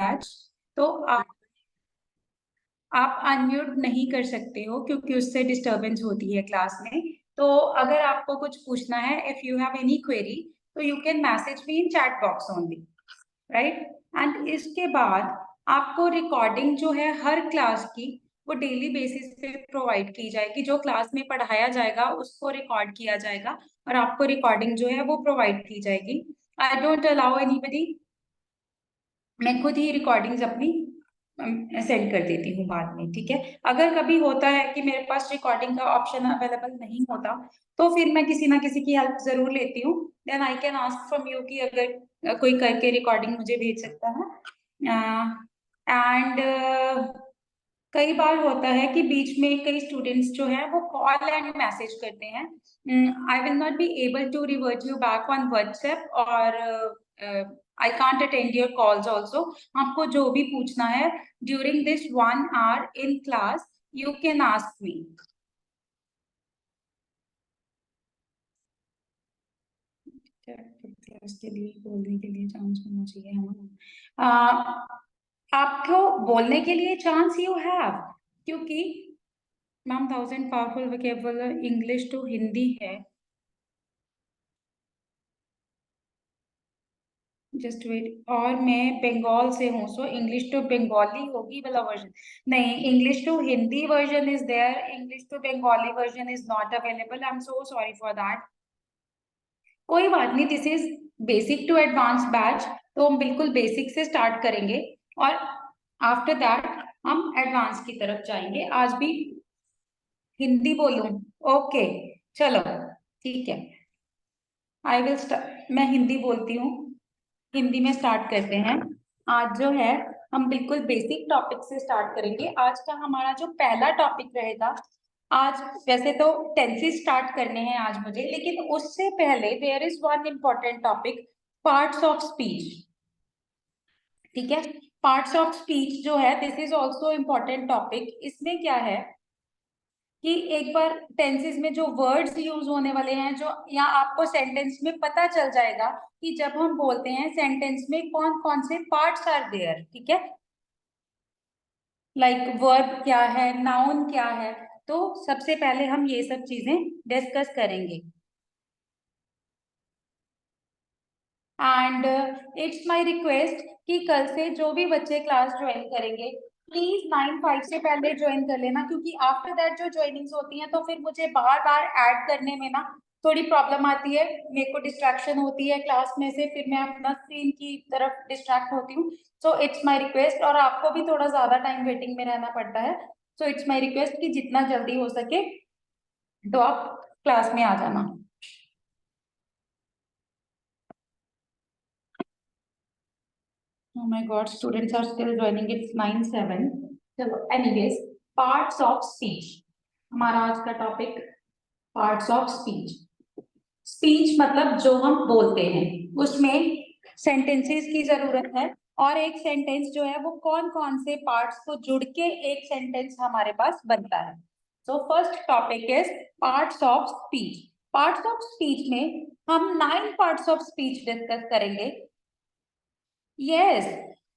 Batch, तो आप unmute नहीं कर सकते हो क्योंकि उससे डिस्टरबेंस होती है क्लास में। तो अगर आपको कुछ पूछना है, if you have any query, तो you can message me in chat box only, right. And इसके बाद आपको रिकॉर्डिंग जो है हर क्लास की, वो डेली बेसिस पे प्रोवाइड की जाएगी। जो क्लास में पढ़ाया जाएगा उसको रिकॉर्ड किया जाएगा और आपको रिकॉर्डिंग जो है वो प्रोवाइड की जाएगी। आई डोंट अलाउ एनीबडी, मैं खुद ही रिकॉर्डिंग्स अपनी सेंड कर देती हूँ बाद में, ठीक है। अगर कभी होता है कि मेरे पास रिकॉर्डिंग का ऑप्शन अवेलेबल नहीं होता, तो फिर मैं किसी ना किसी की हेल्प जरूर लेती हूँ। Then I can ask from you कि अगर कोई करके रिकॉर्डिंग मुझे भेज सकता है। एंड कई बार होता है कि बीच में कई स्टूडेंट्स जो हैं वो कॉल एंड मैसेज करते हैं। I will not be able to revert you back on WhatsApp, और I can't attend your calls also. आपको जो भी पूछना है during this 1 hour in class, you can ask me. Class के लिए बोलने के लिए चांस होना चाहिए, है ना। आपको बोलने के लिए चांस यू हैव, क्योंकि ma'am 1000 powerful vocabulary English to Hindi है। जस्ट वेट, और मैं बंगाल से हूँ, सो इंग्लिश टू बंगाली होगी वाला वर्जन। नहीं, English to Hindi version is there, English to Bengali version is not available. I am so sorry for that. कोई बात नहीं, this is basic to advance batch, तो हम बिल्कुल बेसिक से स्टार्ट करेंगे और आफ्टर दैट हम एडवांस की तरफ जाएंगे। आज भी हिंदी बोलूं? ओके, चलो ठीक है। आई विल स्टार्ट, मैं हिंदी बोलती हूँ, हिंदी में स्टार्ट करते हैं। आज जो है हम बिल्कुल बेसिक टॉपिक से स्टार्ट करेंगे। आज का हमारा जो पहला टॉपिक रहेगा, आज वैसे तो टेंसेस स्टार्ट करने हैं आज मुझे, लेकिन उससे पहले there is one important topic, parts of speech, ठीक है। पार्ट्स ऑफ स्पीच जो है, this is also important topic. इसमें क्या है कि एक बार टेंसेस में जो वर्ड्स यूज होने वाले हैं, जो या आपको सेंटेंस में पता चल जाएगा कि जब हम बोलते हैं सेंटेंस में कौन कौन से पार्ट्स आर देयर, ठीक है। लाइक वर्ब क्या है, नाउन क्या है, तो सबसे पहले हम ये सब चीजें डिस्कस करेंगे। एंड इट्स माय रिक्वेस्ट कि कल से जो भी बच्चे क्लास ज्वाइन करेंगे, प्लीज 9:05 से पहले ज्वाइन कर लेना, क्योंकि आफ्टर दैट जो ज्वाइनिंग्स होती हैं तो फिर मुझे बार बार ऐड करने में ना थोड़ी प्रॉब्लम आती है। मेरे को डिस्ट्रैक्शन होती है क्लास में से, फिर मैं अपना स्क्रीन की तरफ डिस्ट्रैक्ट होती हूँ। सो इट्स माई रिक्वेस्ट, और आपको भी थोड़ा ज्यादा टाइम वेटिंग में रहना पड़ता है। सो इट्स माई रिक्वेस्ट कि जितना जल्दी हो सके तो आप क्लास में आ जाना। Oh my God, students are still joining. It's 9:07. चलो, anyways, parts of speech. हमारा आज का topic parts of speech. Speech मतलब जो हम बोलते हैं, उसमें सेंटेंसेस की जरूरत है, और एक सेंटेंस जो है वो कौन कौन से पार्ट्स को जुड़ के एक सेंटेंस हमारे पास बनता है। So first topic is parts of speech. Parts of speech में हम 9 पार्ट्स ऑफ स्पीच डिस्कस करेंगे। यस,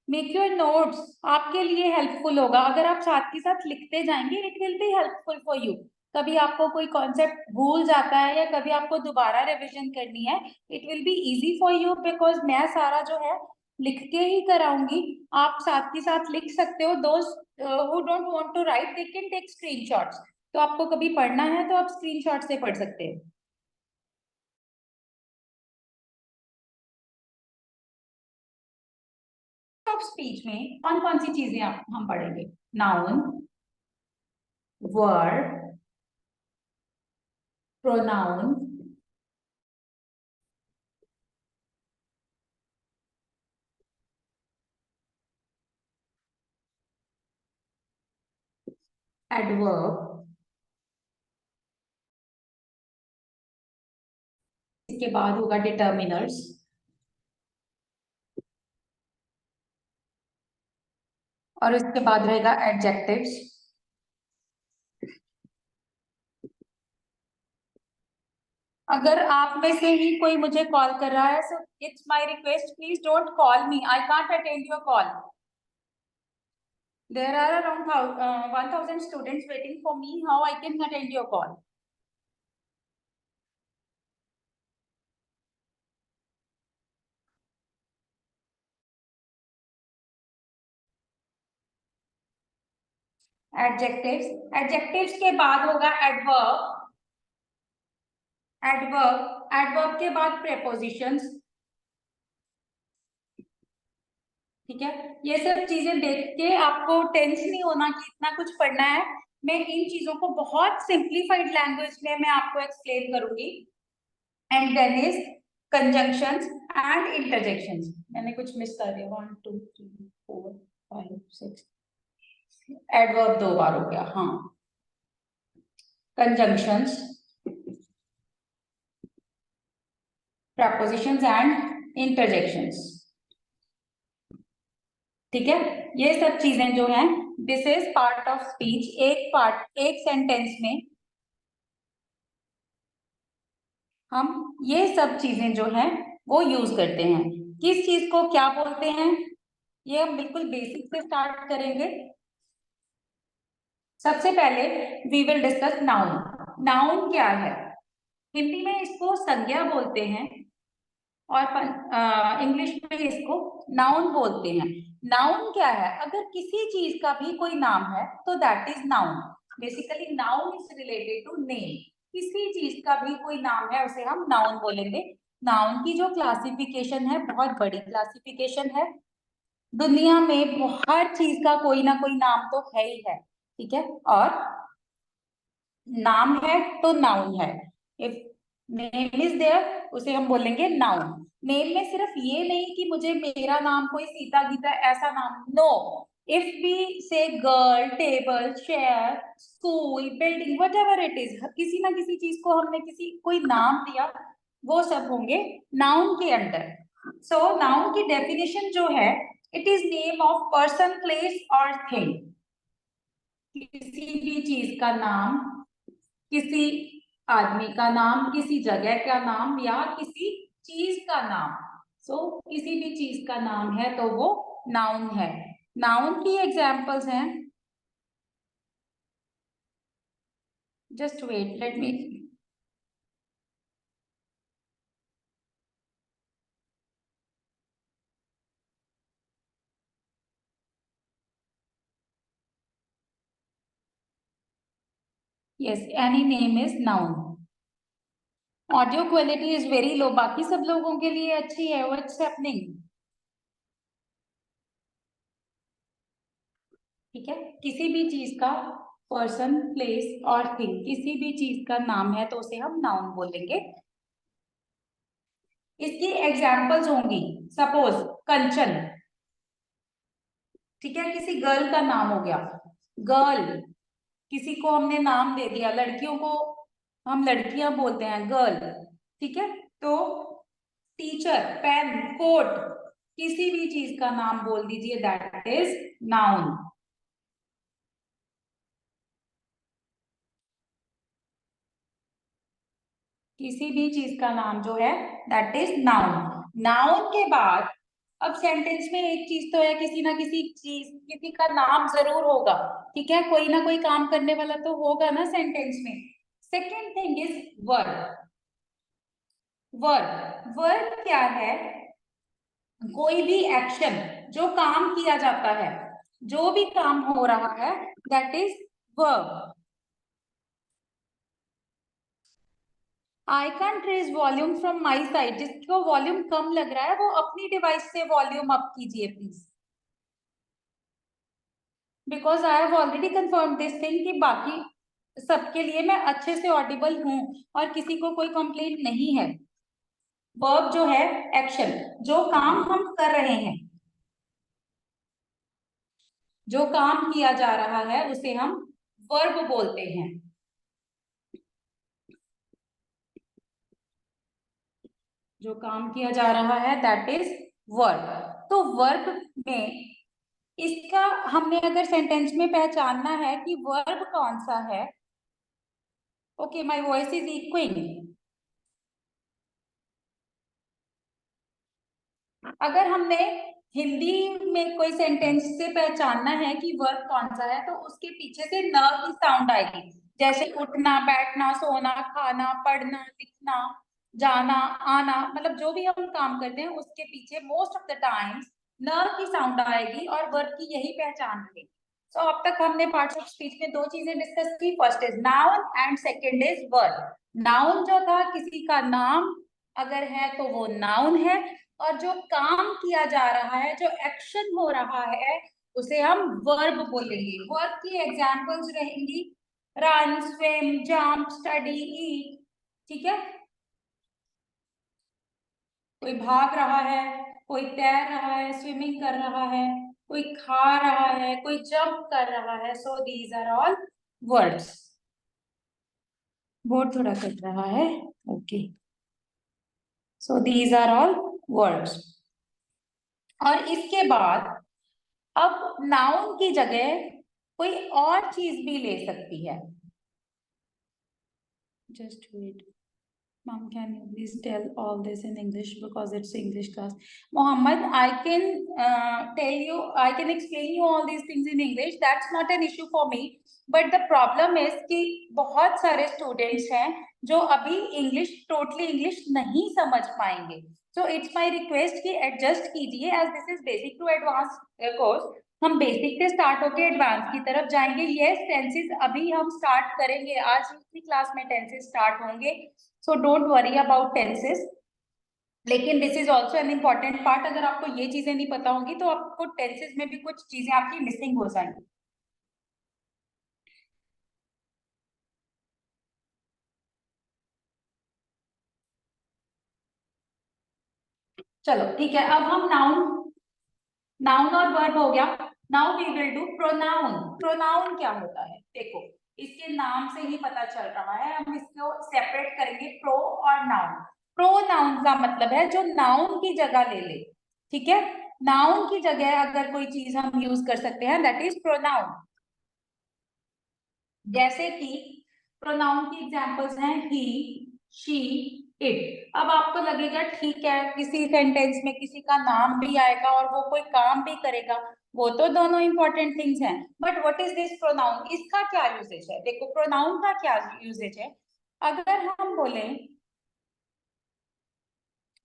मेक योर नोट्स, आपके लिए हेल्पफुल होगा। अगर आप साथ के साथ लिखते जाएंगे, it will be helpful for you. कभी आपको कोई कॉन्सेप्ट भूल जाता है या कभी आपको दोबारा रिवीजन करनी है, it will be easy for you, because मैं सारा जो है लिख के ही कराऊंगी। आप साथ के साथ लिख सकते हो। दोस्त who don't want to write, they can take screenshots. तो आपको कभी पढ़ना है तो आप स्क्रीनशॉट से पढ़ सकते हो। ऑफ स्पीच में कौन कौन सी चीजें हम पढ़ेंगे? नाउन, वर्ब, प्रोनाउन, एडवर्ब, इसके बाद होगा डिटर्मिनर्स, और इसके बाद रहेगा एडजेक्टिव्स। अगर आप में से ही कोई मुझे कॉल कर रहा है, so it's my request, please don't call me, I can't attend your call. There are around 1000 students waiting for me. How I can attend your call? Adjectives. Adjectives के बाद होगा adverb. Adverb. Adverb के बाद prepositions. ठीक है, ये सब चीजें देख के आपको टेंस नहीं होना कि इतना कुछ पढ़ना है. मैं इन चीजों को बहुत सिंप्लीफाइड लैंग्वेज में मैं आपको एक्सप्लेन करूंगी. And then is conjunctions and interjections. मैंने कुछ मिस कर दिया. 1 2 3 4 5 6. एडवर्ब 2 बार हो गया. हाँ, कंजंक्शंस, प्रपोजिशंस एंड इंटरजेक्शंस. ठीक है, ये सब चीजें जो हैं, this is part of speech. एक सेंटेंस में हम ये सब चीजें जो हैं वो यूज करते हैं. किस चीज को क्या बोलते हैं, ये हम बिल्कुल बेसिक से स्टार्ट करेंगे. सबसे पहले we will discuss noun. Noun क्या है? हिंदी में इसको संज्ञा बोलते हैं और इंग्लिश में इसको नाउन बोलते हैं. नाउन क्या है? अगर किसी चीज का भी कोई नाम है तो that is noun. Basically noun is related to name. किसी चीज का भी कोई नाम है उसे हम नाउन बोलेंगे. नाउन की जो क्लासिफिकेशन है, बहुत बड़ी क्लासिफिकेशन है. दुनिया में हर चीज का कोई ना कोई नाम तो है ही है. ठीक है, और नाम है तो नाउन है. इफ नेम इज देयर उसे हम बोलेंगे नाउन. नेम में सिर्फ ये नहीं कि मुझे मेरा नाम कोई सीता गीता ऐसा नाम. नो, इफ वी से girl, table, chair, school, building, what ever it is, किसी ना किसी चीज को हमने किसी कोई नाम दिया, वो सब होंगे नाउन के अंडर. सो नाउन की डेफिनेशन जो है, it is name of person, place और थिंग. किसी भी चीज का नाम, किसी आदमी का नाम, किसी जगह का नाम या किसी चीज का नाम. सो किसी भी चीज का नाम है तो वो नाउन है. नाउन की एग्जांपल्स हैं. Just wait, let me. Yes, any name is noun. Audio quality is very low. बाकी सब लोगों के लिए अच्छी है. What's happening? ठीक है, किसी भी चीज का पर्सन, प्लेस और थिंग, किसी भी चीज का नाम है तो उसे हम नाउन बोलेंगे. इसकी एग्जाम्पल्स होंगी. सपोज कंचन. ठीक है, किसी गर्ल का नाम हो गया. गर्ल, किसी को हमने नाम दे दिया. लड़कियों को हम लड़कियां बोलते हैं गर्ल. ठीक है, तो टीचर, पेन, कोट, किसी भी चीज का नाम बोल दीजिए, दैट इज नाउन. किसी भी चीज का नाम जो है दैट इज नाउन. नाउन के बाद अब सेंटेंस में एक चीज तो है, किसी ना किसी चीज, किसी का नाम जरूर होगा. ठीक है, कोई ना कोई काम करने वाला तो होगा ना सेंटेंस में. Second thing is verb. Verb, verb क्या है? कोई भी एक्शन, जो काम किया जाता है, जो भी काम हो रहा है, that is verb. I can't raise volume from my side. जिसको वॉल्यूम कम लग रहा है वो अपनी डिवाइस से वॉल्यूम अप कीजिए please. Because I have already confirm this thing कि बाकी सबके लिए मैं अच्छे से ऑडिबल हूं और किसी को कोई कंप्लेंट नहीं है. वर्ब जो है एक्शन, जो काम हम कर रहे हैं, जो काम किया जा रहा है उसे हम वर्ब बोलते हैं. जो काम किया जा रहा है दैट इज वर्ब. तो वर्ब में इसका हमने अगर सेंटेंस में पहचानना है कि वर्ब कौन सा है. Okay, my voice is echoing. अगर हमने हिंदी में कोई सेंटेंस से पहचानना है कि वर्ब कौन सा है, तो उसके पीछे से न की साउंड आएगी। जैसे उठना, बैठना, सोना, खाना, पढ़ना, लिखना, जाना, आना, मतलब जो भी हम काम करते हैं उसके पीछे मोस्ट ऑफ द टाइम्स न की साउंड आएगी और वर्ब की यही पहचान है। तो अब तक हमने पार्ट्स ऑफ स्पीच में दो चीजें डिस्कस की, first is noun and second is verb. Noun जो था किसी का नाम अगर है तो वो नाउन है, और जो काम किया जा रहा है, जो एक्शन हो रहा है, उसे हम वर्ब बोलेंगे। वर्ब की एग्जांपल्स रहेंगी रन, स्विम, जंप, स्टडी, ईट। ठीक है, कोई भाग रहा है, कोई तैर रहा है, स्विमिंग कर रहा है, कोई खा रहा है, कोई जंप कर रहा है। So these are all words. Board थोड़ा कट रहा है, okay. So these are all words. और इसके बाद अब नाउन की जगह कोई और चीज भी ले सकती है। Just wait, mom, can you please tell all this in English because it's English class? Mohammed, I can tell you, I can explain you all these things in English. That's not an issue for me. But the problem is कि बहुत सारे students हैं जो अभी English totally English नहीं समझ पाएंगे. So it's my request कि adjust कीजिए, as this is basic to advanced course. हम बेसिक से स्टार्ट होके एडवांस की तरफ जाएंगे। यस, टेंसेस अभी हम स्टार्ट करेंगे, आज की क्लास में टेंसेस स्टार्ट होंगे। So don't worry about tenses, लेकिन this is also an important part. अगर आपको ये चीजें नहीं पता होंगी तो आपको टेंसेस में भी कुछ चीजें आपकी मिसिंग हो जाएंगी। चलो ठीक है, अब हम नाउन और वर्ब हो गया। Now we will do pronoun. Pronoun क्या होता है, देखो इसके नाम से ही पता चल रहा है। हम इसको सेपरेट करेंगे, प्रो और नाउन। प्रोनाउन का मतलब है जो नाउन की जगह ले ले। ठीक है, नाउन की जगह अगर कोई चीज हम यूज कर सकते हैं, दैट इज प्रोनाउन। जैसे कि प्रोनाउन की एग्जांपल्स हैं ही, शी, इट। अब आपको लगेगा ठीक है, किसी सेंटेंस में किसी का नाम भी आएगा और वो कोई काम भी करेगा, वो तो दोनों इंपॉर्टेंट थिंग्स हैं। But what is this pronoun, इसका क्या यूजेज है? देखो प्रोनाउन का क्या यूजेज है। अगर हम बोलें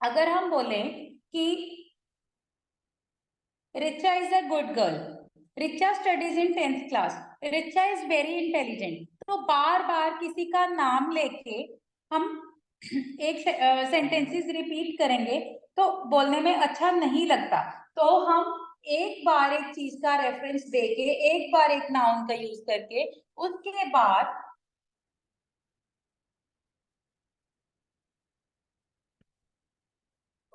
अगर हम बोलें कि Richa is a good girl, Richa studies in 10th class, Richa is very intelligent, तो बार बार किसी का नाम लेके हम एक सेंटेंसेस रिपीट करेंगे तो बोलने में अच्छा नहीं लगता। तो हम एक बार एक चीज का रेफरेंस देके, एक बार एक नाउन का यूज करके,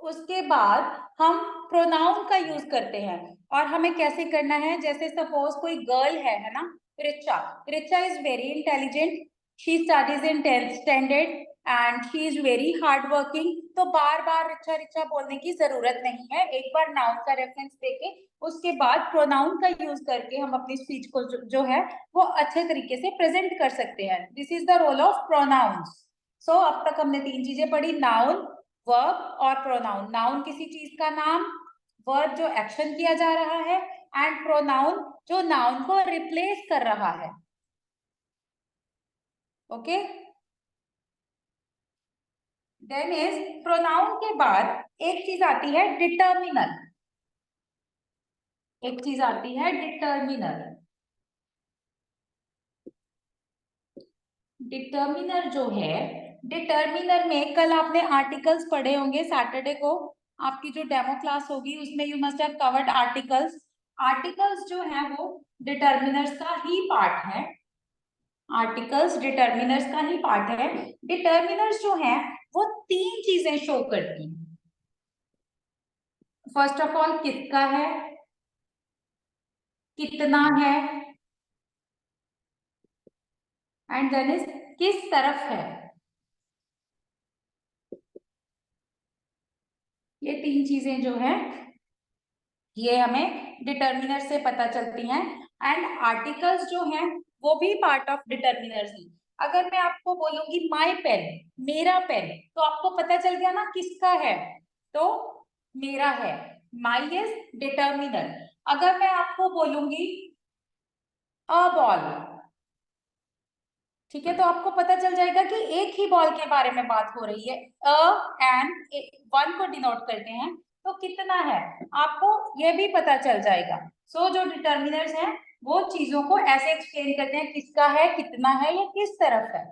उसके बाद हम प्रोनाउन का यूज करते हैं। और हमें कैसे करना है, जैसे सपोज कोई गर्ल है ना, Richa. Richa is very intelligent, she studies in 10th standard and she is very hard working. तो बार बार रिचा रिचा बोलने की जरूरत नहीं है, एक बार नाउन का रेफरेंस देके उसके बाद प्रोनाउन का यूज करके हम अपनी स्पीच को जो है वो अच्छे तरीके से प्रेजेंट कर सकते हैं। This is the role of pronouns. सो अब तक हमने तीन चीजें पढ़ी, नाउन, वर्ब और प्रोनाउन। नाउन किसी चीज का नाम, वर्ब जो एक्शन किया जा रहा है, एंड प्रोनाउन जो नाउन को रिप्लेस कर रहा है। ओके, देन इज प्रोनाउन के बाद एक चीज आती है डिटर्मिनर। एक चीज आती है डिटर्मिनर। डिटर्मिनर जो है, डिटर्मिनर में कल आपने आर्टिकल्स पढ़े होंगे, सैटरडे को आपकी जो डेमो क्लास होगी उसमें you must have covered articles. Articles जो है वो डिटर्मिनर्स का ही पार्ट है। आर्टिकल्स डिटर्मिनर्स का ही पार्ट है। डिटर्मिनर्स जो है वो तीन चीजें शो करती हैं। फर्स्ट ऑफ ऑल किसका है, कितना है, एंड देन इज किस तरफ है। ये तीन चीजें जो है ये हमें डिटर्मिनर से पता चलती हैं। एंड आर्टिकल्स जो हैं वो भी पार्ट ऑफ डिटर्मिनर्स ही। अगर मैं आपको बोलूंगी माय पेन, मेरा पेन, तो आपको पता चल गया ना किसका है, तो मेरा है। माई इज डिटर्मिनर। अगर मैं आपको बोलूंगी अ बॉल, ठीक है, तो आपको पता चल जाएगा कि एक ही बॉल के बारे में बात हो रही है। अ एंड वन को डिनोट करते हैं, तो कितना है आपको ये भी पता चल जाएगा। सो जो डिटर्मिनर्स हैं वो चीजों को ऐसे एक्सप्लेन करते हैं, किसका है, कितना है, या किस तरफ है।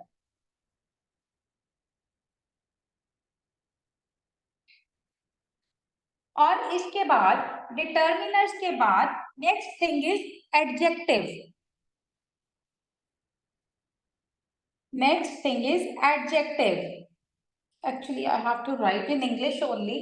और इसके बाद डिटर्मिनर्स के बाद next thing is adjective. Next thing is adjective. Actually I have to write in English only.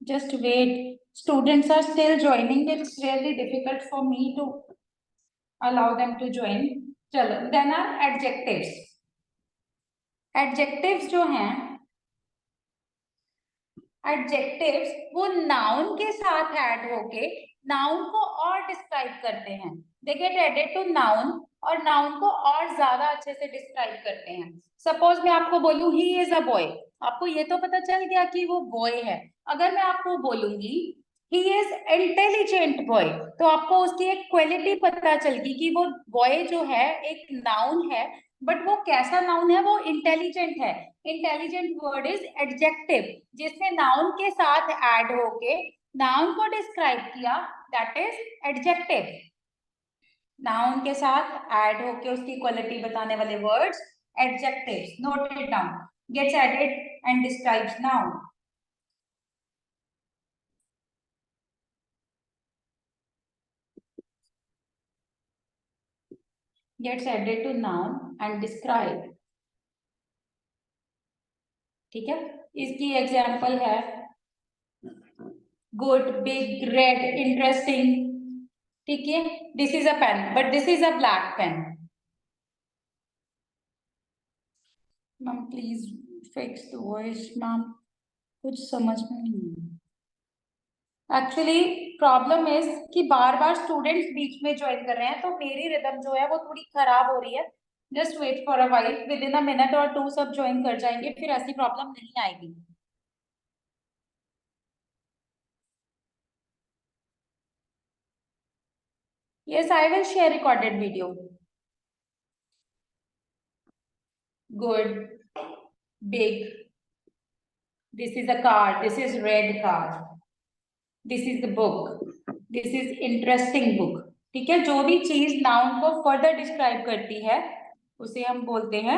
Just wait. Students are still joining. It's really difficult for me to allow them to join. चलो, then are adjectives. Adjectives जो हैं, adjectives वो noun के साथ add होके noun को और describe करते हैं। They get added to noun और नाउन को और ज्यादा अच्छे से डिस्क्राइब करते हैं। सपोज मैं आपको बोलूं ही इज अ बॉय, आपको ये तो पता चल गया कि वो बॉय है। अगर मैं आपको बोलूंगी ही इज इंटेलिजेंट बॉय, तो आपको उसकी एक क्वालिटी पता चल गई कि वो बॉय जो है एक नाउन है, बट वो कैसा नाउन है, वो इंटेलिजेंट है। इंटेलिजेंट वर्ड इज एडजेक्टिव, जिसने नाउन के साथ ऐड होके नाउन को डिस्क्राइब किया, दैट इज एडजेक्टिव। नाउन के साथ ऐड होके उसकी क्वालिटी बताने वाले words adjectives. Note it down, gets added and describes noun. Gets added to noun and describe. ठीक है, इसकी एग्जाम्पल है गुड, बिग, रेड, इंटरेस्टिंग। ठीक है, this is a pen but this is a black pen. Ma'am please fix the voice ma'am, कुछ समझ में नहीं। एक्चुअली प्रॉब्लम इज कि बार बार स्टूडेंट्स बीच में ज्वाइन कर रहे हैं, तो मेरी रिदम जो है वो थोड़ी खराब हो रही है। Just wait for a while, within a minute or two सब ज्वाइन कर जाएंगे, फिर ऐसी प्रॉब्लम नहीं आएगी। Yes, I will share recorded video. Good, big, this is a car, this is red car, this is the book, this is interesting book. ठीक है, जो भी चीज नाउन को फर्दर डिस्क्राइब करती है उसे हम बोलते हैं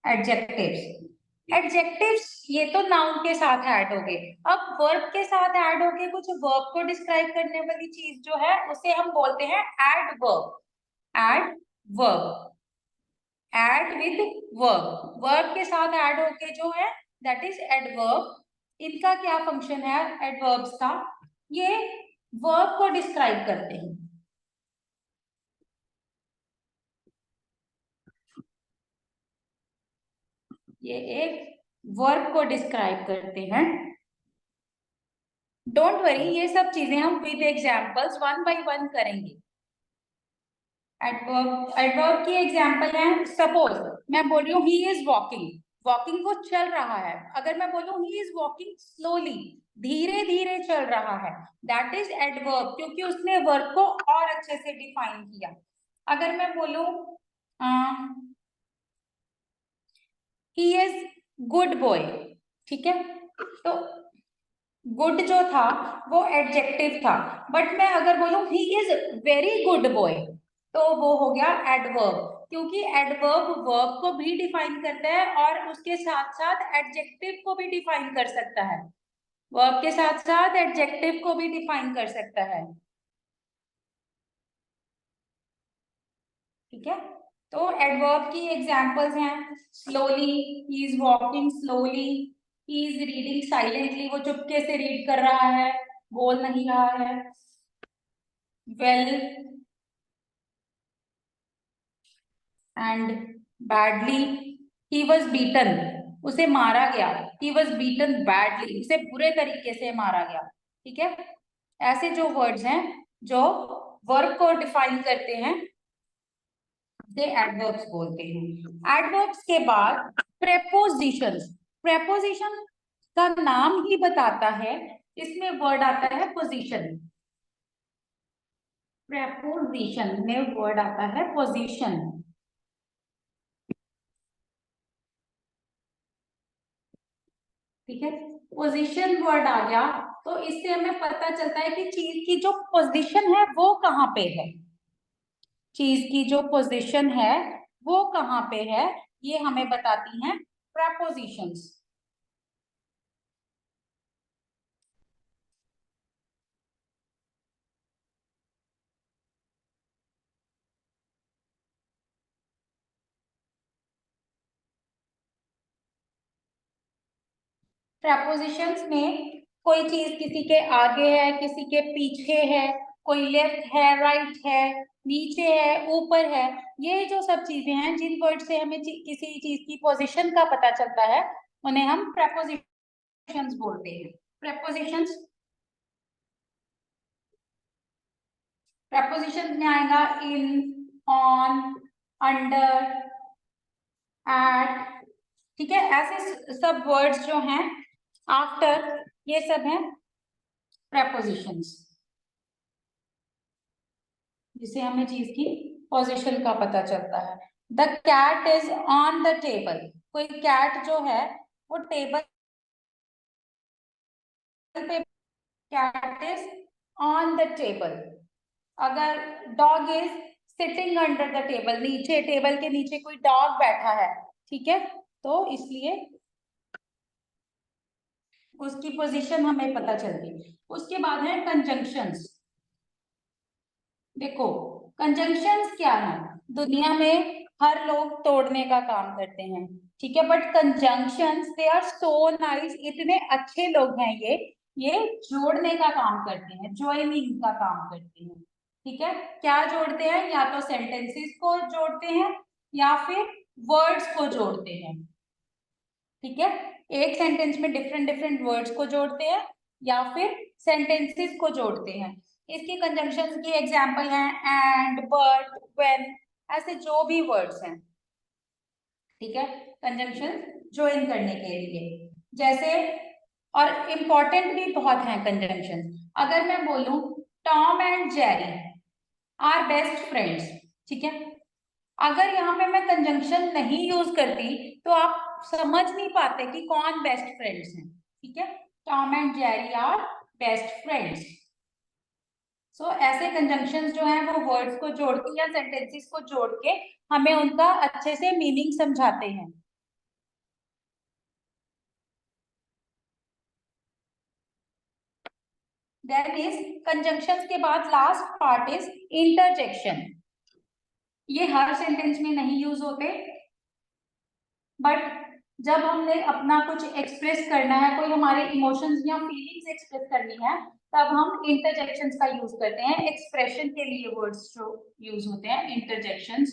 एडजेक्टिव्स। एडजेक्टिव्स ये तो नाउन के साथ ऐड हो गए। अब वर्ब के साथ ऐड होके कुछ वर्ब को डिस्क्राइब करने वाली चीज जो है उसे हम बोलते हैं adverb. Adverb, add with verb, verb के साथ ऐड होके जो है दैट इज एडवर्ब। इनका क्या फंक्शन है एडवर्ब्स का, ये वर्ब को डिस्क्राइब करते हैं। ये एक वर्ब को डिस्क्राइब करते हैं। डोंट वरी, ये सब चीजें हम with examples one by one करेंगे। एडवर्ब, एडवर्ब की एग्जांपल है, सपोज मैं बोल रही हूँ ही इज वॉकिंग, वॉकिंग वो चल रहा है। अगर मैं बोलूँ ही इज वॉकिंग स्लोली, धीरे धीरे चल रहा है, दैट इज एडवर्ब, क्योंकि उसने वर्ब को और अच्छे से डिफाइन किया। अगर मैं बोलूँ ही इज गुड बॉय, ठीक है, तो गुड जो था वो एडजेक्टिव था, बट मैं अगर बोलूं he is very good boy, तो वो हो गया एडवर्ब, क्योंकि एडवर्ब वर्ब को भी डिफाइन करता है और उसके साथ साथ एडजेक्टिव को भी डिफाइन कर सकता है। वर्ब के साथ साथ एडजेक्टिव को भी डिफाइन कर सकता है। ठीक है, तो एडवर्ब की एग्जांपल्स हैं slowly, he is walking slowly, he is reading silently, वो चुपके से रीड कर रहा है, बोल नहीं रहा है। Well and badly, he was beaten, उसे मारा गया, ही वॉज बीटन बैडली, उसे बुरे तरीके से मारा गया। ठीक है, ऐसे जो वर्ड्स हैं जो वर्ब को डिफाइन करते हैं से एडवर्ब्स बोलते हैं। एडवर्ब्स के बाद प्रेपोजिशंस। प्रेपोजिशन का नाम ही बताता है, इसमें वर्ड आता है पोजीशन। प्रेपोजिशन में वर्ड आता है पोजीशन। ठीक है, पोजीशन वर्ड आ गया तो इससे हमें पता चलता है कि चीज की जो पोजीशन है वो कहाँ पे है। चीज की जो पोजीशन है वो कहाँ पे है, ये हमें बताती हैं प्रेपोजिशंस। प्रेपोजिशंस में कोई चीज किसी के आगे है, किसी के पीछे है, कोई लेफ्ट है, राइट है, नीचे है, ऊपर है, ये जो सब चीजें हैं जिन वर्ड से हमें किसी चीज की पोजीशन का पता चलता है उन्हें हम प्रेपोजिशंस बोलते हैं। प्रेपोजिशंस, प्रेपोजिशंस में आएगा इन, ऑन, अंडर, एट। ठीक है, ऐसे सब वर्ड्स जो हैं, आफ्टर, ये सब हैं प्रेपोजिशंस, जिससे हमें चीज की पोजीशन का पता चलता है। The cat is on the table. कोई कैट जो है वो टेबल पे, cat is on the table. अगर dog is sitting under the table, नीचे टेबल के नीचे कोई डॉग बैठा है, ठीक है, तो इसलिए उसकी पोजीशन हमें पता चलती। उसके बाद है कंजंक्शंस। देखो, कंजंक्शंस क्या है, दुनिया में हर लोग तोड़ने का काम करते हैं, ठीक है, but conjunctions they are so nice, इतने अच्छे लोग हैं ये जोड़ने का काम करते हैं, ज्वाइनिंग का काम करते हैं। ठीक है, क्या जोड़ते हैं, या तो सेंटेंसेस को जोड़ते हैं या फिर वर्ड्स को जोड़ते हैं। ठीक है, एक सेंटेंस में डिफरेंट डिफरेंट वर्ड्स को जोड़ते हैं या फिर सेंटेंसेस को जोड़ते हैं। इसकी कंजंक्शंस की एग्जांपल हैं एंड, बट, व्हेन, ऐसे जो भी वर्ड्स हैं। ठीक है, कंजंक्शन ज्वाइन करने के लिए, जैसे, और इम्पॉर्टेंट भी बहुत हैं कंजंक्शन। अगर मैं बोलूं Tom and Jerry are best friends, ठीक है, अगर यहाँ पे मैं कंजंक्शन नहीं यूज करती तो आप समझ नहीं पाते कि कौन बेस्ट फ्रेंड्स हैं। ठीक है, Tom and Jerry are best friends. So ऐसे कंजंक्शंस जो हैं वो वर्ड्स को जोड़ के या सेंटेंसेस को जोड़ के हमें उनका अच्छे से मीनिंग समझाते हैं। देन इज कंजंक्शंस के बाद लास्ट पार्ट इज इंटरजेक्शन। ये हर सेंटेंस में नहीं यूज होते, बट जब हमने अपना कुछ एक्सप्रेस करना है, कोई हमारे इमोशंस या फीलिंग्स एक्सप्रेस करनी है, तब हम इंटरजेक्शंस का यूज करते हैं। एक्सप्रेशन के लिए वर्ड्स जो यूज होते हैं इंटरजेक्शंस।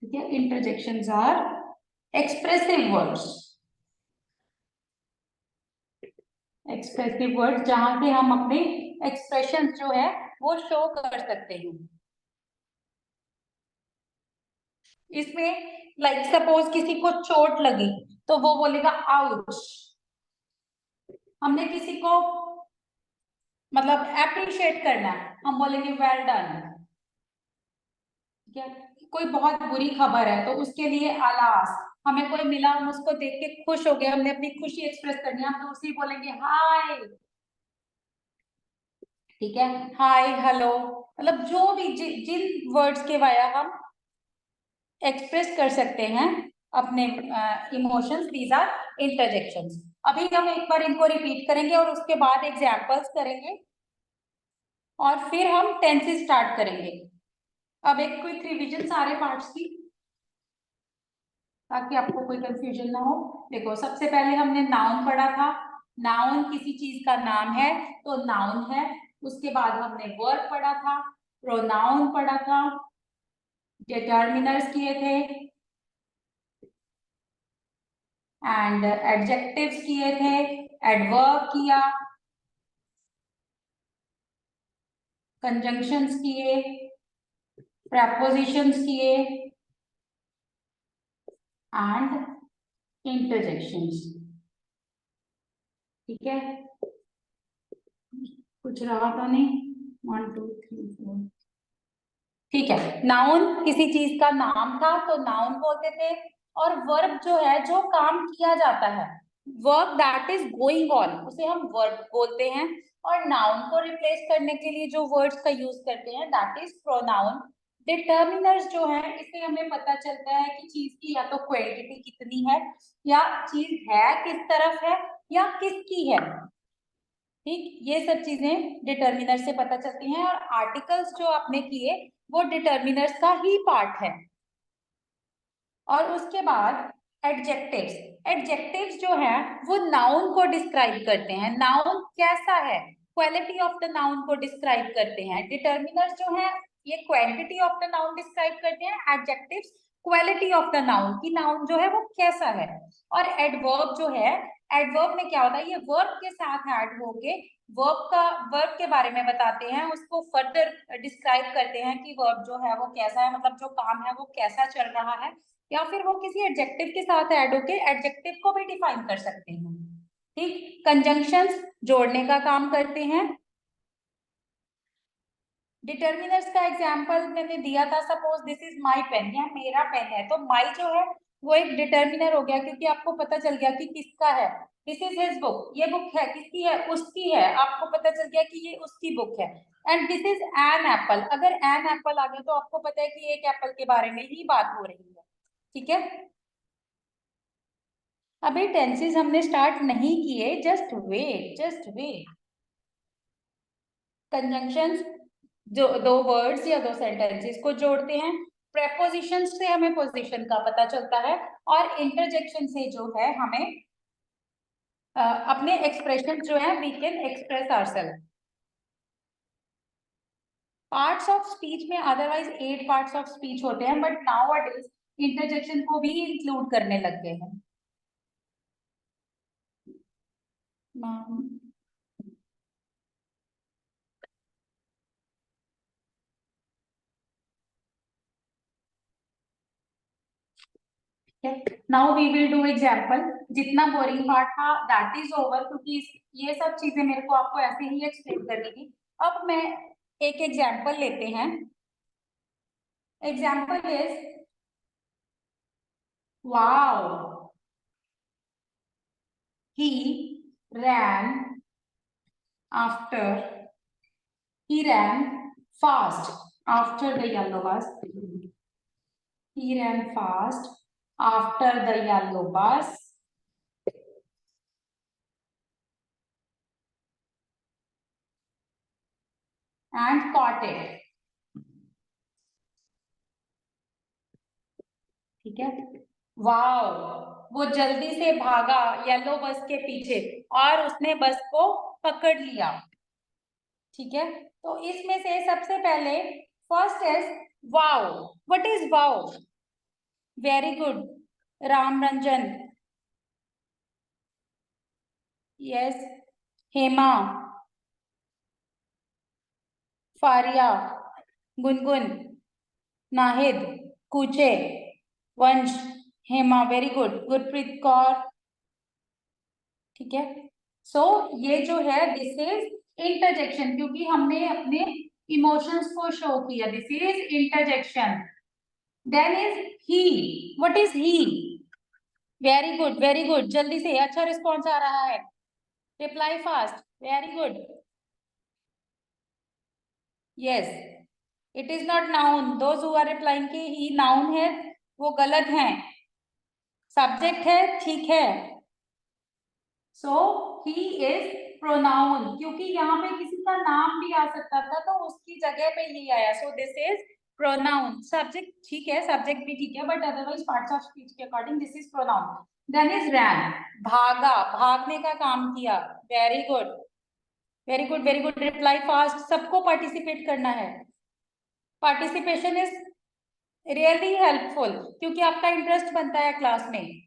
ठीक है, interjections are expressive words. Expressive words जहां से हम अपने एक्सप्रेशन जो है वो शो कर सकते हैं। इसमें लाइक सपोज किसी को चोट लगी तो वो बोलेगा आउच। हमने किसी को मतलब अप्रिशिएट करना है, हम बोलेंगे वेल डन। ठीक है, कोई बहुत बुरी खबर है तो उसके लिए अलास। हमें कोई मिला, हम उसको देख के खुश हो गए, हमने अपनी खुशी एक्सप्रेस करनी है, हम तो उसी बोलेंगे हाय। ठीक है, हाय, हेलो, मतलब जो भी जिन वर्ड्स के वाया हम एक्सप्रेस कर सकते हैं अपने इमोशंस, दीज आर इंटरजेक्शंस। अभी हम एक बार इनको रिपीट करेंगे और उसके बाद एग्जांपल्स करेंगे और फिर हम टेंसेस स्टार्ट करेंगे। अब एक क्विक रिवीजन सारे पार्ट्स की, ताकि आपको कोई कंफ्यूजन ना हो। देखो, सबसे पहले हमने नाउन पढ़ा था। नाउन किसी चीज का नाम है तो नाउन है। उसके बाद हमने वर्ब पढ़ा था, प्रोनाउन पढ़ा था, डिटर्मिनर्स किए थे एंड एडजेक्टिव्स किए थे, एडवर्ब किया, कंजंक्शंस किए, prepositions किए एंड इंटरजेक्शंस। ठीक है, कुछ रहा तो नहीं? 1 2 3 4। ठीक है, नाउन किसी चीज का नाम था तो नाउन बोलते थे, और वर्ब जो है जो काम किया जाता है, work that is going on, उसे हम वर्ब बोलते हैं। और नाउन को रिप्लेस करने के लिए जो वर्ड्स का यूज करते हैं दैट इज प्रोनाउन। डिटर्मिनर्स जो है, इससे हमें पता चलता है कि चीज की या तो क्वांटिटी कितनी है, या चीज है किस तरफ है, या किसकी है। ठीक, ये सब चीजें डिटर्मिनर से पता चलती हैं। और आर्टिकल्स जो आपने किए वो डिटर्मिनर्स का ही पार्ट है। और उसके बाद एडजेक्टिव्स। एडजेक्टिव्स जो है वो नाउन को डिस्क्राइब करते हैं, नाउन कैसा है, क्वालिटी ऑफ द नाउन को डिस्क्राइब करते हैं। डिटर्मिनर्स जो है ये quantity of the noun describe करते हैं, adjectives quality of the noun, की नाउन जो है वो कैसा है। और एडवर्ब जो है, एडवर्ब में क्या होता है, ये वर्ब के साथ ऐड होके वर्ब के बारे में बताते हैं, उसको फर्दर डिस्क्राइब करते हैं कि वर्ब जो है वो कैसा है, मतलब जो काम है वो कैसा चल रहा है। या फिर वो किसी एडजेक्टिव के साथ ऐड होके एडजेक्टिव को भी डिफाइन कर सकते हैं। ठीक, कंजंक्शंस जोड़ने का काम करते हैं। डिटर्मिनर्स का एग्जांपल मैंने दिया था, suppose this is my pen, यह मेरा पेन है, तो माय जो है वो एक डिटर्मिनर हो गया, क्योंकि आपको पता चल गया कि किसका है। दिस इज हिज बुक, ये बुक है किसकी है, उसकी है, आपको पता चल गया कि ये उसकी बुक है। And this is an apple, अगर एन एप्पल आ गया तो आपको पता है कि एक एप्पल के बारे में ही बात हो रही है। ठीक है, अभी टेंसेस हमने स्टार्ट नहीं किए, just wait just wait. Conjunctions जो दो वर्ड्स या दो सेंटेंसेस को जोड़ते हैं, प्रेपोजिशन से हमें पोजीशन का पता चलता है, और इंटरजेक्शन से जो है हमें अपने एक्सप्रेशन जो है we can express ourself. Parts of speech में अदरवाइज 8 पार्ट्स ऑफ स्पीच होते हैं, but nowadays interjection को भी इंक्लूड करने लग गए हैं। Now we will do example. जितना बोरिंग पार्ट था दैट इज ओवर, क्योंकि ये सब चीजें मेरे को आपको ऐसे ही एक्सप्लेन करनी थी। अब मैं एक एग्जाम्पल लेते हैं। Example is wow, he ran after, he ran fast after the yellow bus, he ran fast after the yellow bus and caught it। ठीक है, वाओ, वो जल्दी से भागा येलो बस के पीछे और उसने बस को पकड़ लिया। ठीक है, तो इसमें से सबसे पहले first is wow. What is wow? Very good, Ram Ranjan. Yes, Hema, Faria, Gungun, Nahid, कूचे, वंश, हेमा, वेरी गुड, गुरप्रीत कौर। ठीक है, सो ये जो है दिस इज इंटरजेक्शन, क्योंकि हमने अपने इमोशंस को शो किया, this is interjection. Then is he, what is he? Very good very good, जल्दी से, अच्छा रिस्पॉन्स आ रहा है, reply fast, very good. Yes, it is not noun, those who are replying कि ही नाउन है वो गलत है, सब्जेक्ट है। ठीक है, सो ही इज प्रोनाउन, क्योंकि यहाँ पे किसी का नाम भी आ सकता था तो उसकी जगह पे ये आया, so this is pronoun. Subject ठीक है, सब्जेक्ट भी ठीक है, but otherwise parts of speech के according this is pronoun. Then is ran, भागा, भागने का काम किया, very good very good very good, reply fast, सबको पार्टिसिपेट करना है। पार्टिसिपेशन इज रियली हेल्पफुल, क्योंकि आपका इंटरेस्ट बनता है क्लास में।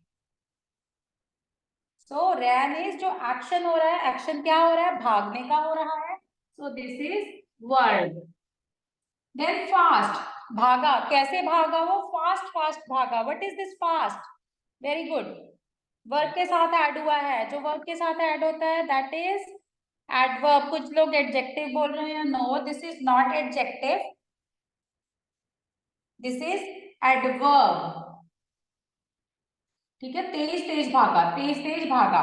सो रैन इज जो एक्शन हो रहा है, एक्शन क्या हो रहा है, भागने का हो रहा है, so this is verb. Then fast, भागा, कैसे भागा वो, फास्ट फास्ट भागा। What is this fast? Very good. Verb के साथ ऐड हुआ है, जो वर्ब के साथ ऐड होता है दैट इज एडवर्ब। कुछ लोग एडजेक्टिव बोल रहे हैं, no this is not adjective, this is adverb. ठीक है, तेज तेज भागा, तेज तेज भागा।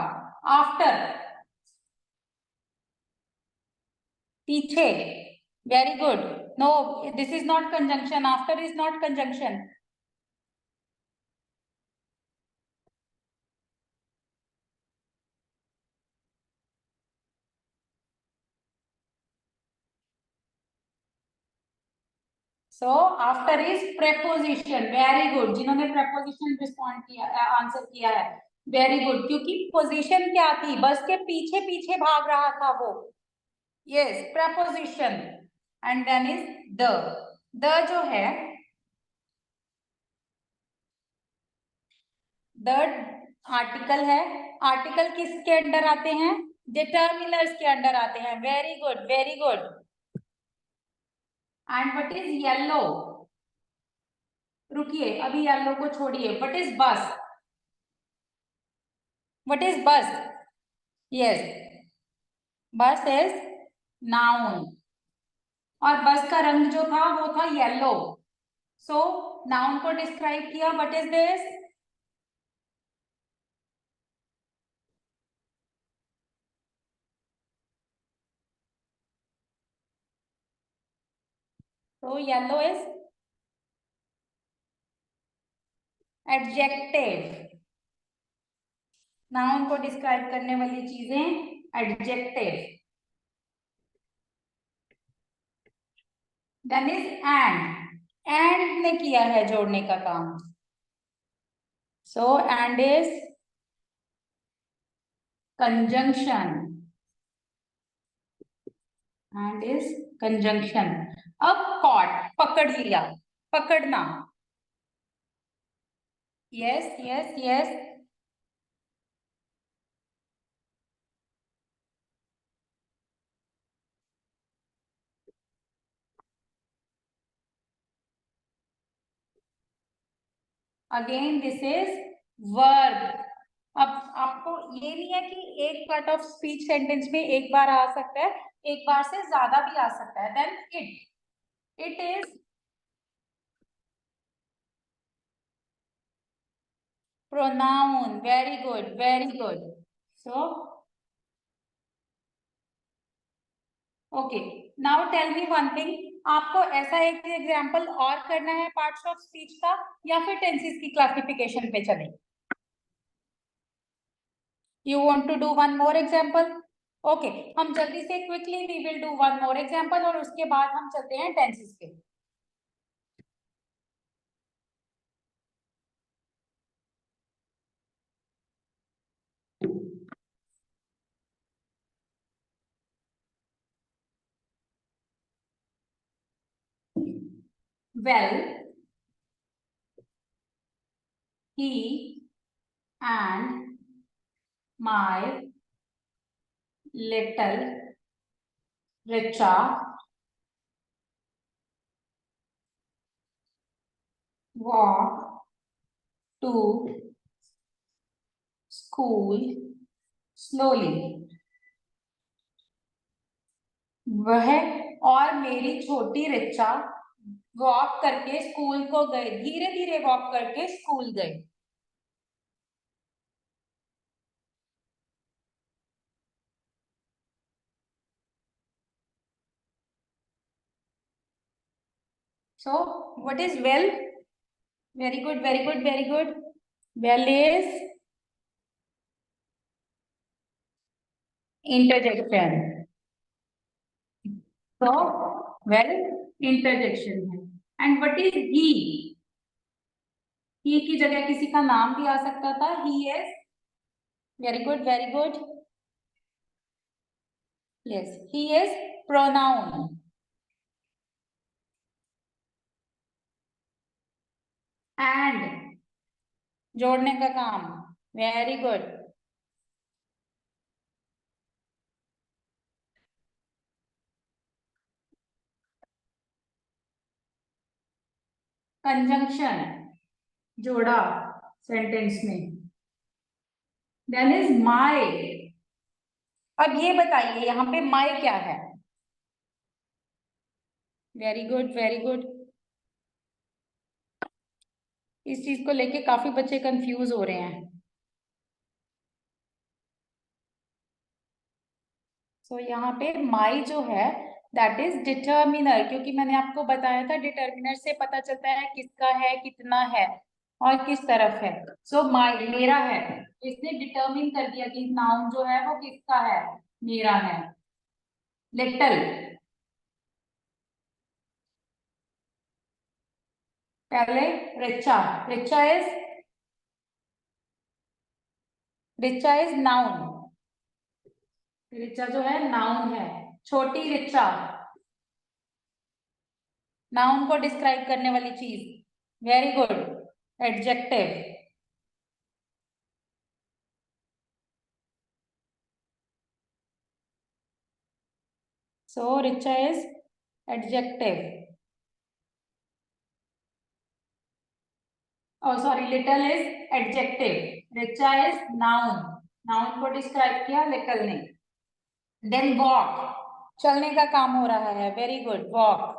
आफ्टर, पीछे, very good. No this is not conjunction, after is not conjunction. So after is preposition, very good. जिन्होंने प्रेपोजिशन रिस्पॉन्ड किया, आंसर किया है, वेरी गुड। क्योंकि पोजीशन क्या थी, बस के पीछे पीछे भाग रहा था वो। Yes, preposition. And then is the जो है, द आर्टिकल है। आर्टिकल किसके अंडर आते हैं? डिटर्मिनर्स के अंडर आते हैं। Very good, very good. And what is yellow? रुकिए, अभी येलो को छोड़िए। What is bus? What is bus? Yes, bus is noun. और बस का रंग जो था वो था येलो। सो नाउन को डिस्क्राइब किया। What is this? तो येलो इज एडजेक्टिव। नाउन को डिस्क्राइब करने वाली चीजें एडजेक्टिव। देन इज एंड ने किया है जोड़ने का काम। So and is conjunction, and is conjunction. अब कॉट, पकड़ लिया, पकड़ना। Yes yes yes. Again this is verb. अब आपको ये नहीं है कि एक पार्ट ऑफ स्पीच सेंटेंस में एक बार आ सकता है, एक बार से ज्यादा भी आ सकता है। Then it is pronoun. Very good, very good. So okay, now tell me one thing. आपको ऐसा एक एग्जांपल और करना है पार्ट्स ऑफ स्पीच का, या फिर टेंसेस की क्लासिफिकेशन पे चलें? You want to do one more example? Okay, हम जल्दी से quickly we will do one more example, और उसके बाद हम चलते हैं टेंसेस पे। Well, he and my little Richa walk to school slowly. वह और मेरी छोटी रिचा वॉक करके स्कूल को गए, धीरे धीरे वॉक करके स्कूल गए। So what is well? Very good, very good, very good. Well is interjection. तो वेल इंटरजेक्शन है। एंड व्हाट इज ही की जगह किसी का नाम भी आ सकता था। He is, very good, very good. Yes, he is pronoun. And जोड़ने का काम, वेरी गुड। कंजंक्शन, जोड़ा सेंटेंस में, देन इज माय। अब ये बताइए यहाँ पे माय क्या है? Very good, very good. इस चीज को लेके काफी बच्चे कंफ्यूज हो रहे हैं। सो यहाँ पे माई जो है दैट इज डिटर्मिनर, क्योंकि मैंने आपको बताया था डिटर्मिनर से पता चलता है किसका है, कितना है और किस तरफ है। सो माई मेरा है, इसने डिटर्मिन कर दिया कि नाउन जो है वो किसका है, मेरा है। लिटिल, पहले Richa, Richa is, Richa is noun, Richa जो है नाउन है। छोटी रिचा, नाउन को डिस्क्राइब करने वाली चीज। Very good, adjective. So Richa is adjective. oh sorry, little is adjective, richa is noun, noun को डिस्क्राइब किया लिटल ने। then walk, चलने का काम हो रहा है, very good, walk।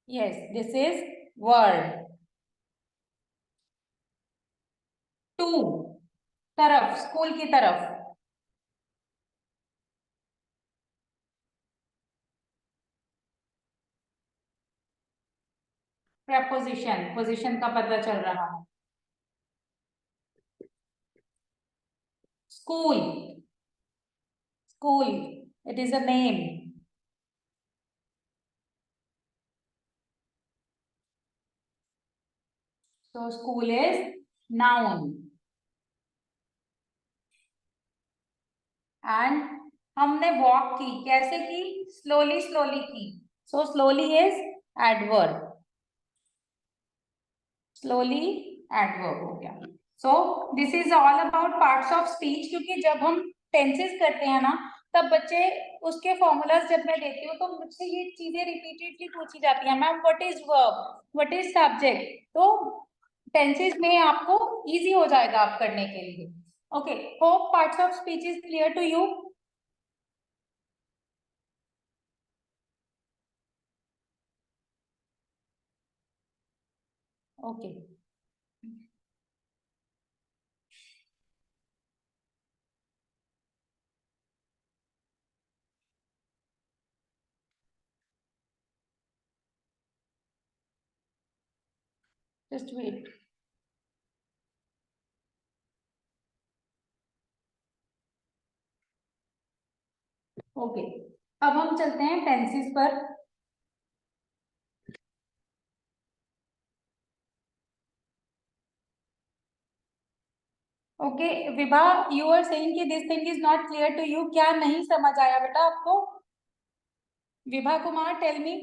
yes, this is word। to, तरफ, स्कूल की तरफ। preposition, पोजीशन का पता चल रहा है। school, school, it is a name। so school is noun। And हमने वॉक की, कैसे की, स्लोली स्लोली की। So slowly is adverb, slowly adverb हो गया। सो this is all about parts of speech, क्योंकि जब हम टेंसेस करते हैं ना तब बच्चे उसके फॉर्मूलाज जब मैं देती हूँ तो मुझसे ये चीजें रिपीटेडली पूछी जाती हैं, ma'am what is verb, what is subject. तो टेंसेस में आपको इजी हो जाएगा आप करने के लिए। Okay, hope parts of speech is clear to you. Okay, just wait. Okay, अब हम चलते हैं टेंसेस पर। Okay Vibha, you are saying कि this thing is not clear to you, क्या नहीं समझ आया बेटा आपको? Vibha Kumar, tell me,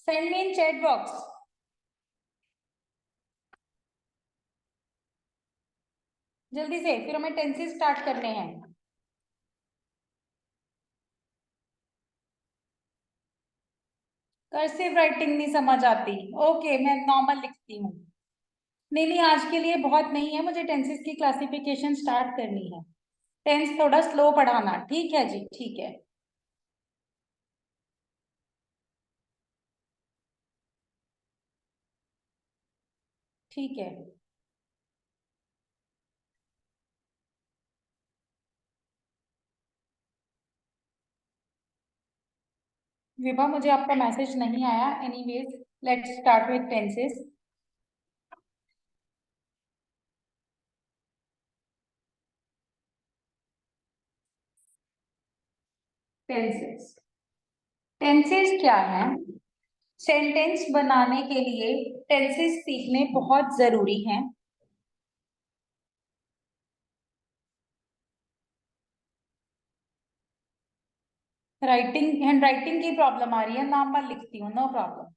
send me in chat box. जल्दी से, फिर हमें टेंसेस स्टार्ट करने हैं। कर्सिव राइटिंग नहीं समझ आती, ओके मैं नॉर्मल लिखती हूँ। नहीं नहीं, आज के लिए बहुत नहीं है, मुझे टेंसेस की क्लासिफिकेशन स्टार्ट करनी है। टेंस थोड़ा स्लो पढ़ाना, ठीक है जी, ठीक है। ठीक है विभा, मुझे आपका मैसेज नहीं आया, anyways let's start with tenses. Tenses, tenses क्या है? सेंटेंस बनाने के लिए टेंसेस सीखने बहुत जरूरी हैं। राइटिंग, हैंड राइटिंग की प्रॉब्लम आ रही है, नाम पर लिखती हूँ, नो प्रॉब्लम।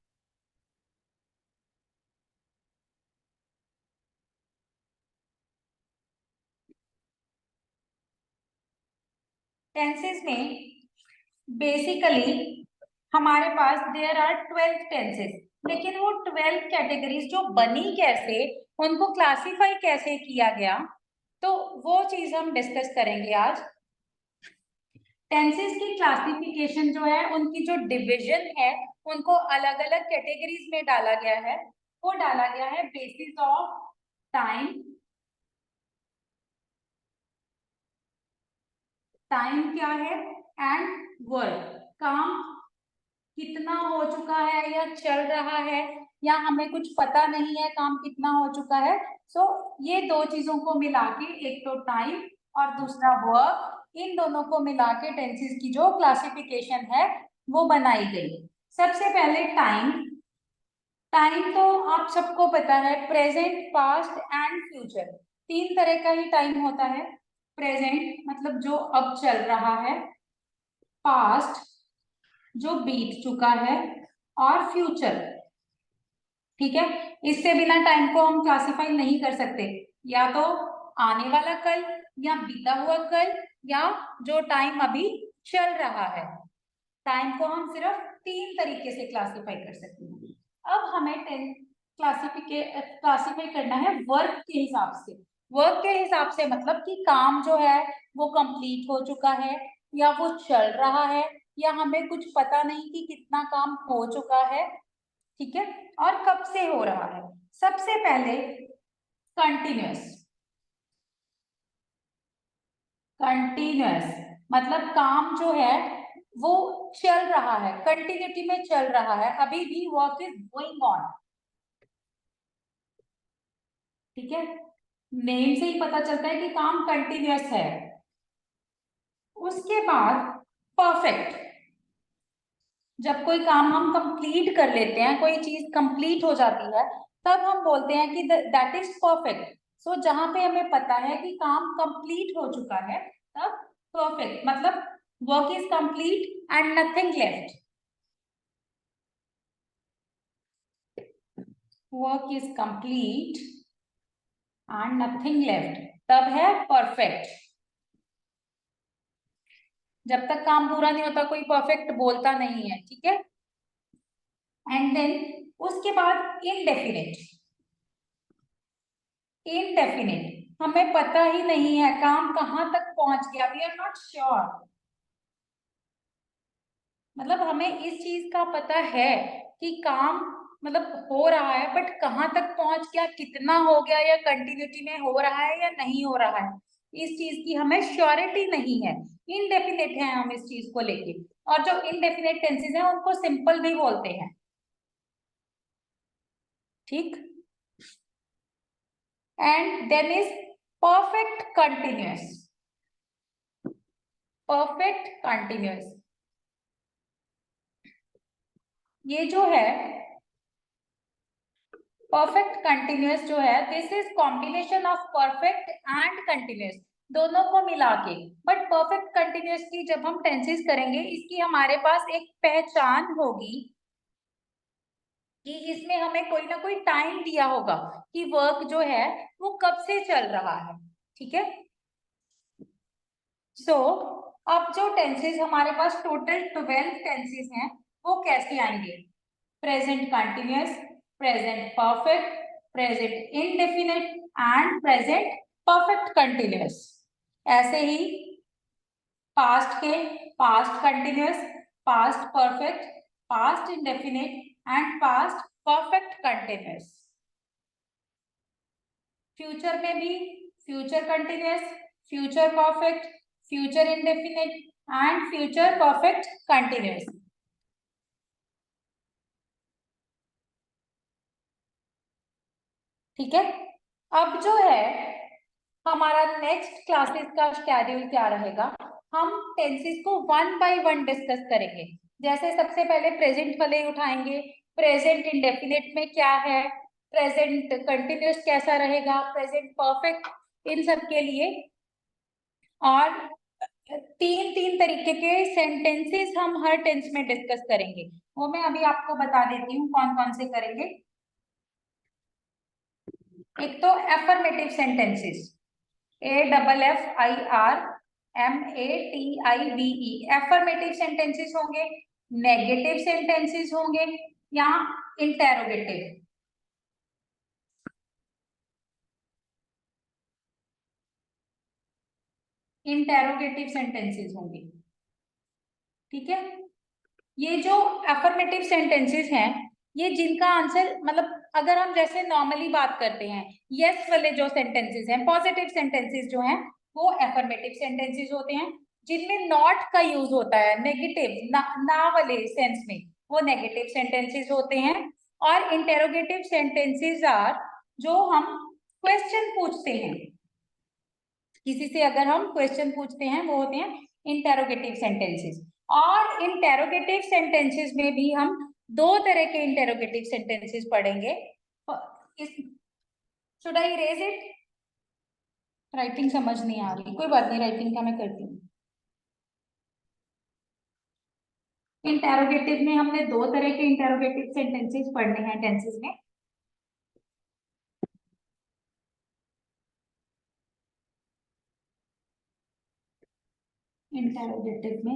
टेंसेस में बेसिकली हमारे पास देयर आर 12 टेंसेस, लेकिन वो 12 कैटेगरीज जो बनी कैसे, उनको क्लासिफाई कैसे किया गया, तो वो चीज हम डिस्कस करेंगे आज। टेंसेस की क्लासिफिकेशन जो है, उनकी जो डिवीजन है, उनको अलग अलग कैटेगरीज में डाला गया है। वो डाला गया है बेसिस ऑफ टाइम, टाइम क्या है, एंड वर्क, काम कितना हो चुका है या चल रहा है, या हमें कुछ पता नहीं है काम कितना हो चुका है। सो ये दो चीजों को मिला के, एक तो टाइम और दूसरा वर्क, इन दोनों को मिला के टेंसेस की जो क्लासिफिकेशन है वो बनाई गई। सबसे पहले टाइम। टाइम तो आप सबको पता है, प्रेजेंट, पास्ट एंड फ्यूचर, तीन तरह का ही टाइम होता है। प्रेजेंट मतलब जो अब चल रहा है, पास्ट जो बीत चुका है, और फ्यूचर। ठीक है, इससे बिना टाइम को हम क्लासिफाई नहीं कर सकते, या तो आने वाला कल, या बीता हुआ कल, या जो टाइम अभी चल रहा है। टाइम को हम सिर्फ तीन तरीके से क्लासिफाई कर सकते हैं। अब हमें क्लासिफाई करना है वर्क के हिसाब से। वर्क के हिसाब से मतलब कि काम जो है वो कंप्लीट हो चुका है, या वो चल रहा है, या हमें कुछ पता नहीं कि कितना काम हो चुका है। ठीक है, और कब से हो रहा है। सबसे पहले कंटिन्यूअस। कंटिन्यूअस मतलब काम जो है वो चल रहा है, कंटिन्यूटी में चल रहा है, अभी भी वर्क इज गोइंग ऑन। ठीक है, नेम से ही पता चलता है कि काम कंटिन्यूअस है। उसके बाद परफेक्ट। जब कोई काम हम कंप्लीट कर लेते हैं, कोई चीज कंप्लीट हो जाती है, तब हम बोलते हैं कि दैट इज परफेक्ट। सो जहां पे हमें पता है कि काम कंप्लीट हो चुका है, तब परफेक्ट मतलब work is complete and nothing left. Work is complete and nothing left, तब है परफेक्ट। जब तक काम पूरा नहीं होता कोई परफेक्ट बोलता नहीं है। ठीक है, एंड देन उसके बाद इनडेफिनेट। इनडेफिनेट हमें पता ही नहीं है काम कहाँ तक पहुंच गया, वी आर नॉट श्योर। मतलब हमें इस चीज का पता है कि काम मतलब हो रहा है, बट कहाँ तक पहुंच गया, कितना हो गया, या कंटिन्यूटी में हो रहा है या नहीं हो रहा है, इस चीज की हमें श्योरिटी नहीं है। इनडेफिनेट है हम इस चीज को लेके। और जो इनडेफिनेट टेंसेस हैं उनको सिंपल भी बोलते हैं। ठीक, and then is perfect continuous. Perfect continuous ये जो है, परफेक्ट कंटिन्यूअस जो है, this is combination of perfect and continuous, दोनों को मिला के। बट परफेक्ट कंटिन्यूअस की जब हम टेंसेस करेंगे, इसकी हमारे पास एक पहचान होगी कि इसमें हमें कोई ना कोई टाइम दिया होगा कि वर्क जो है वो कब से चल रहा है। ठीक है, सो अब जो टेंसेस हमारे पास टोटल 12 टेंसेस हैं, वो कैसे आएंगे। Present continuous, present perfect, present indefinite and present perfect continuous. ऐसे ही पास्ट के, past continuous, past perfect, past indefinite and past perfect continuous. Future में भी future continuous, future perfect, future indefinite and future perfect continuous. ठीक है, अब जो है हमारा नेक्स्ट क्लासेस का शेड्यूल क्या रहेगा, हम टेंसेस को वन बाय वन डिस्कस करेंगे। जैसे सबसे पहले प्रेजेंट वाले उठाएंगे, प्रेजेंट इंडेफिनिट में क्या है, प्रेजेंट कंटिन्यूअस कैसा रहेगा, प्रेजेंट परफेक्ट, इन सब के लिए। और तीन तीन तरीके के सेंटेंसेस हम हर टेंस में डिस्कस करेंगे, वो मैं अभी आपको बता देती हूँ कौन कौन से करेंगे। एक तो affirmative sentences, AFFIRMATIVE, affirmative sentences होंगे। नेगेटिव सेंटेंसेस होंगे या इंटेरोगेटिव? इंटेरोगेटिव सेंटेंसेस होंगे, ठीक है। ये जो अफर्मेटिव सेंटेंसेस हैं, ये जिनका आंसर मतलब अगर हम जैसे नॉर्मली बात करते हैं, यस वाले जो सेंटेंसेस हैं, पॉजिटिव सेंटेंसेस जो हैं, वो अफर्मेटिव सेंटेंसेस होते हैं। जिनमें नॉट का यूज होता है नेगेटिव ना वाले सेंस में, वो नेगेटिव सेंटेंसेस होते हैं। और इंटेरोगेटिव सेंटेंसेस आर जो हम क्वेश्चन पूछते हैं, किसी से अगर हम क्वेश्चन पूछते हैं, वो होते हैं इंटेरोगेटिव सेंटेंसेस। और इंटेरोगेटिव सेंटेंसेस में भी हम दो तरह के इंटेरोगेटिव सेंटेंसेस पढ़ेंगे। Should I erase it? Writing समझ नहीं आ रही, कोई बात नहीं, राइटिंग का मैं करती हूँ। इंटेरोगेटिव में हमने दो तरह के इंटेरोगेटिव सेंटेंसेस पढ़ने हैं टेंसेस में। इंटेरोगेटिव में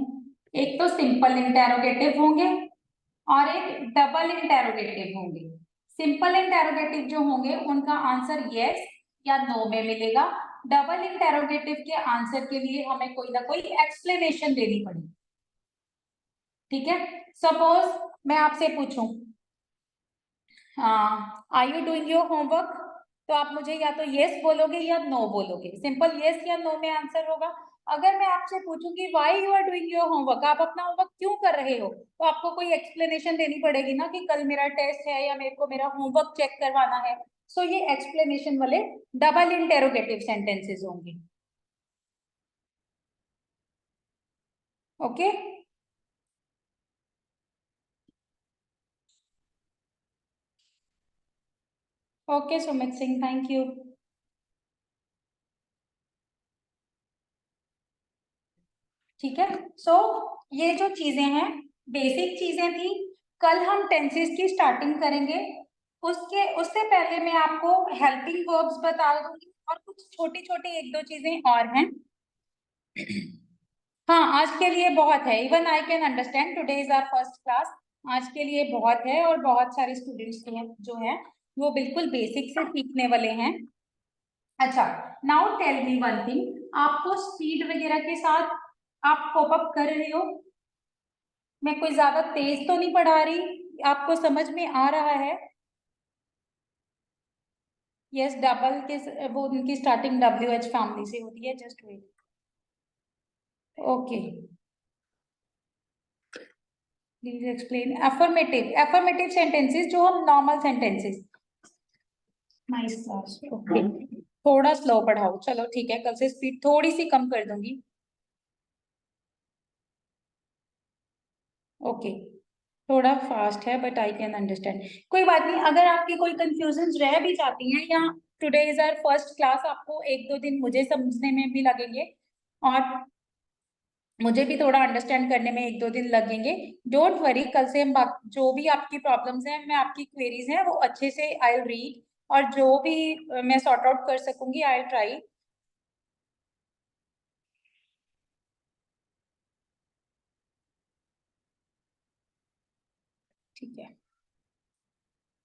एक तो सिंपल इंटेरोगेटिव होंगे और एक डबल इंटेरोगेटिव होंगे। सिंपल इंटेरोगेटिव जो होंगे उनका आंसर यस या नो में मिलेगा। डबल इंटेरोगेटिव के आंसर के लिए हमें कोई ना कोई एक्सप्लेनेशन देनी पड़ेगी, ठीक है। सपोज मैं आपसे पूछूं, are you doing your homework, तो आप मुझे या तो यस बोलोगे या नो बोलोगे। सिंपल यस या नो में आंसर होगा। अगर मैं आपसे पूछूंगी why you are doing your homework, आप अपना होमवर्क क्यों कर रहे हो, तो आपको कोई एक्सप्लेनेशन देनी पड़ेगी ना कि कल मेरा टेस्ट है या मेरे को मेरा होमवर्क चेक करवाना है। सो ये एक्सप्लेनेशन वाले डबल इंटेरोगेटिव सेंटेंसेस होंगे। Okay, okay Sumit Singh, thank you. ठीक है। सो ये जो चीजें हैं बेसिक चीजें थी। कल हम टेंसेस की स्टार्टिंग करेंगे। उससे पहले मैं आपको हेल्पिंग वर्ब्स बता दूंगी और कुछ छोटी छोटी एक दो चीजें और हैं। हाँ, आज के लिए बहुत है। Even I can understand, today is our first class. आज के लिए बहुत है और बहुत सारे स्टूडेंट्स जो हैं वो बिल्कुल बेसिक से सीखने वाले हैं। अच्छा, now tell me one thing, आपको स्पीड वगैरह के साथ आप कोप अप कर रहे हो? मैं कोई ज्यादा तेज तो नहीं पढ़ा रही, आपको समझ में आ रहा है? यस, डबल के वो उनकी स्टार्टिंग WH फैमिली से होती है। Just wait, okay, please explain affirmative. Affirmative sentences जो हम normal sentences. Nice class, okay. थोड़ा स्लो पढ़ाओ, चलो ठीक है, कल से स्पीड थोड़ी सी कम कर दूंगी। ओके, थोड़ा फास्ट है बट आई कैन अंडरस्टैंड। कोई बात नहीं, अगर आपकी कोई कंफ्यूजन रह भी जाती है या today is our first class, आपको एक दो दिन मुझे समझने में भी लगेंगे और मुझे भी थोड़ा अंडरस्टैंड करने में एक दो दिन लगेंगे। डोंट वरी, कल से हम जो भी आपकी प्रॉब्लम्स हैं, मैं आपकी क्वेरीज हैं वो अच्छे से आई रीड, और जो भी मैं सॉर्ट आउट कर सकूंगी आई ट्राई। ठीक है,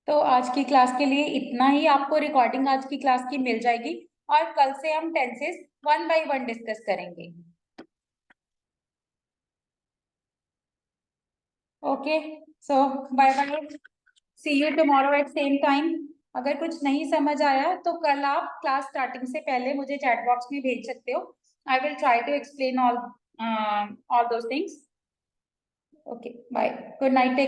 तो आज की क्लास के लिए इतना ही। आपको रिकॉर्डिंग आज की क्लास की मिल जाएगी और कल से हम tenses one by one discuss करेंगे। Okay, so bye bye, see you tomorrow at same time. अगर कुछ नहीं समझ आया तो कल आप क्लास स्टार्टिंग से पहले मुझे चैट बॉक्स में भेज सकते हो। I will try to explain all those things. Okay, bye, good night.